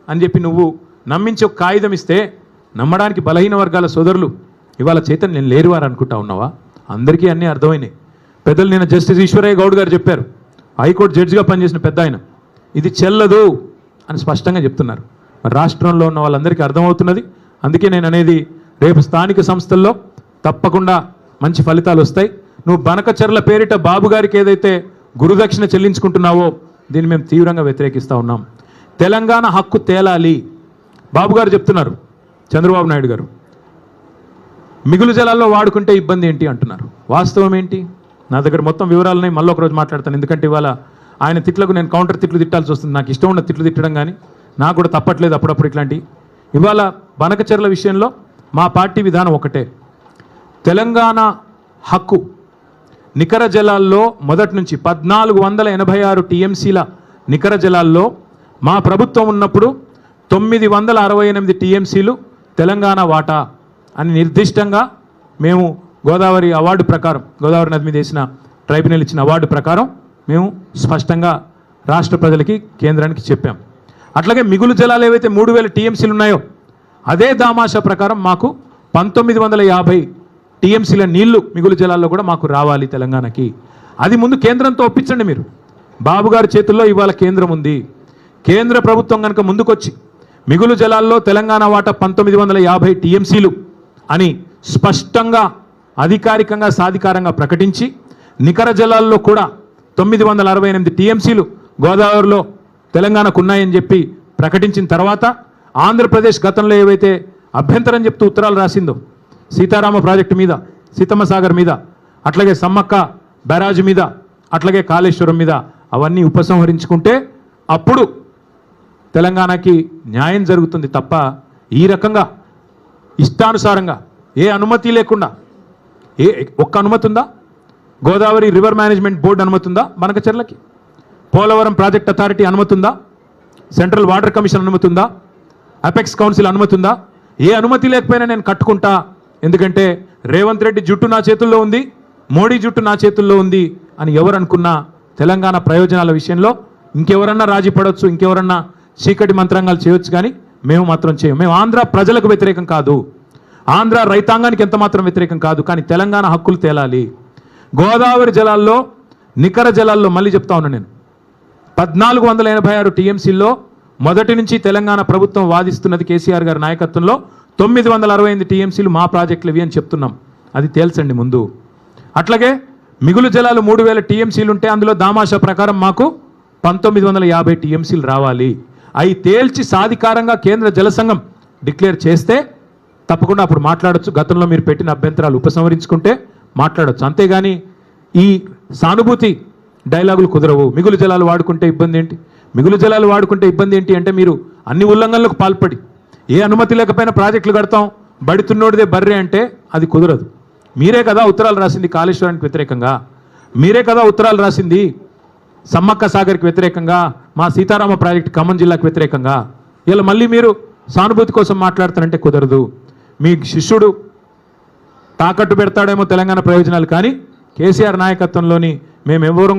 అని చెప్పి నువ్వు నమ్మించి ఒక కాగితం ఇస్తే నమ్మడానికి బలహీన వర్గాల సోదరులు ఇవాళ చైతన్యం లేరువారు అనుకుంటా ఉన్నావా? అందరికీ అన్నీ అర్థమైనాయి. పెద్దలు నేను జస్టిస్ ఈశ్వరయ్య గౌడ్ గారు చెప్పారు, హైకోర్టు జడ్జిగా పనిచేసిన పెద్ద ఆయన, ఇది చెల్లదు అని స్పష్టంగా చెప్తున్నారు. మరి రాష్ట్రంలో ఉన్న వాళ్ళందరికీ అర్థమవుతున్నది. అందుకే నేను అనేది రేపు స్థానిక సంస్థల్లో తప్పకుండా మంచి ఫలితాలు వస్తాయి. నువ్వు బనకచర్ల పేరిట బాబు గారికి ఏదైతే గురుదక్షిణ చెల్లించుకుంటున్నావో దీన్ని మేము తీవ్రంగా వ్యతిరేకిస్తూ ఉన్నాం. తెలంగాణ హక్కు తేలాలి. బాబు గారు చెప్తున్నారు, చంద్రబాబు నాయుడు గారు మిగులు జలాల్లో వాడుకుంటే ఇబ్బంది ఏంటి అంటున్నారు. వాస్తవం ఏంటి? నా దగ్గర మొత్తం వివరాలున్నాయి, మళ్ళీ ఒకరోజు మాట్లాడతాను. ఎందుకంటే ఇవాళ ఆయన తిట్లకు నేను కౌంటర్ తిట్లు తిట్టాల్సి వస్తుంది. నాకు ఇష్టం ఉన్న తిట్లు తిట్టడం కానీ నాకు కూడా తప్పట్లేదు అప్పుడప్పుడు ఇట్లాంటి. ఇవాళ బనకచర్ల విషయంలో మా పార్టీ విధానం ఒకటే, తెలంగాణ హక్కు నికర జలాల్లో మొదటి నుంచి 1486 టీఎంసీల నికర జలాల్లో మా ప్రభుత్వం ఉన్నప్పుడు 968 టీఎంసీలు తెలంగాణ వాటా అని నిర్దిష్టంగా మేము గోదావరి అవార్డు ప్రకారం, గోదావరి నది మీద వేసిన ట్రైబ్యునల్ ఇచ్చిన అవార్డు ప్రకారం మేము స్పష్టంగా రాష్ట్ర ప్రజలకి కేంద్రానికి చెప్పాం. అట్లాగే మిగులు జలాలు ఏవైతే 3000 టీఎంసీలు ఉన్నాయో అదే దామాషా ప్రకారం మాకు 1950 టీఎంసీల నీళ్లు మిగులు జలాల్లో కూడా మాకు రావాలి తెలంగాణకి. అది ముందు కేంద్రంతో ఒప్పించండి. మీరు బాబు గారి చేతుల్లో ఇవాళ కేంద్రం ఉంది. కేంద్ర ప్రభుత్వం కనుక ముందుకొచ్చి మిగులు జలాల్లో తెలంగాణ వాటా 1950 టీఎంసీలు అని స్పష్టంగా అధికారికంగా సాధికారంగా ప్రకటించి నికర జలాల్లో కూడా 968 టీఎంసీలు గోదావరిలో తెలంగాణకు ఉన్నాయని చెప్పి ప్రకటించిన తర్వాత ఆంధ్రప్రదేశ్ గతంలో ఏవైతే అభ్యంతరం చెప్తూ ఉత్తరాలు రాసిందో సీతారామ ప్రాజెక్టు మీద, సీతమ్మ సాగర్ మీద, అట్లాగే సమ్మక్క బ్యారాజ్ మీద, అట్లాగే కాళేశ్వరం మీద అవన్నీ ఉపసంహరించుకుంటే అప్పుడు తెలంగాణకి న్యాయం జరుగుతుంది తప్ప ఈ రకంగా ఇష్టానుసారంగా ఏ అనుమతి లేకుండా ఒక్క అనుమతి ఉందా? గోదావరి రివర్ మేనేజ్మెంట్ బోర్డు అనుమతి ఉందా? బనకచర్లకి పోలవరం ప్రాజెక్ట్ అథారిటీ అనుమతి ఉందా? సెంట్రల్ వాటర్ కమిషన్ అనుమతి ఉందా? అపెక్స్ కౌన్సిల్ అనుమతి ఉందా? ఏ అనుమతి లేకపోయినా నేను కట్టుకుంటా, ఎందుకంటే రేవంత్ రెడ్డి జుట్టు నా చేతుల్లో ఉంది, మోడీ జుట్టు నా చేతుల్లో ఉంది అని ఎవరు అనుకున్నా తెలంగాణ ప్రయోజనాల విషయంలో ఇంకెవరన్నా రాజీ పడవచ్చు, ఇంకెవరన్నా చీకటి మంత్రాంగాలు చేయొచ్చు, కానీ మేము మాత్రం చేయం. మేము ఆంధ్ర ప్రజలకు వ్యతిరేకం కాదు, ఆంధ్ర రైతాంగానికి ఎంత మాత్రం వ్యతిరేకం కాదు, కానీ తెలంగాణ హక్కులు తేలాలి. గోదావరి జలాల్లో నికర జలాల్లో మళ్ళీ చెప్తా ఉన్నా నేను 1486 టీఎంసీల్లో మొదటి నుంచి తెలంగాణ ప్రభుత్వం వాదిస్తున్నది కేసీఆర్ గారి నాయకత్వంలో 968 టీఎంసీలు మా ప్రాజెక్టులు ఇవి అని చెప్తున్నాం. అది తేల్చండి ముందు. అట్లాగే మిగులు జలాలు 3000 టీఎంసీలు ఉంటే అందులో దామాషా ప్రకారం మాకు 1950 టీఎంసీలు రావాలి. అవి తేల్చి సాధికారంగా కేంద్ర జల సంఘం డిక్లేర్ చేస్తే తప్పకుండా అప్పుడు మాట్లాడచ్చు. గతంలో మీరు పెట్టిన అభ్యంతరాలు ఉపసంహరించుకుంటే మాట్లాడచ్చు. అంతేగాని ఈ సానుభూతి డైలాగులు కుదరవు. మిగులు జలాలు వాడుకుంటే ఇబ్బంది ఏంటి, మిగులు జలాలు వాడుకుంటే ఇబ్బంది ఏంటి అంటే మీరు అన్ని ఉల్లంఘనలకు పాల్పడి ఏ అనుమతి లేకపోయినా ప్రాజెక్టులు కడతాం, బడితున్నోడిదే బర్రె అంటే అది కుదరదు. మీరే కదా ఉత్తరాలు రాసింది కాళేశ్వరానికి వ్యతిరేకంగా, మీరే కదా ఉత్తరాలు రాసింది సమ్మక్క సాగర్కి వ్యతిరేకంగా, మా సీతారామ ప్రాజెక్టు ఖమ్మం జిల్లాకు వ్యతిరేకంగా. ఇలా మళ్ళీ మీరు సానుభూతి కోసం మాట్లాడతారంటే కుదరదు. మీ శిష్యుడు తాకట్టు పెడతాడేమో తెలంగాణ ప్రయోజనాలు, కానీ కేసీఆర్ నాయకత్వంలోని మేమెవరం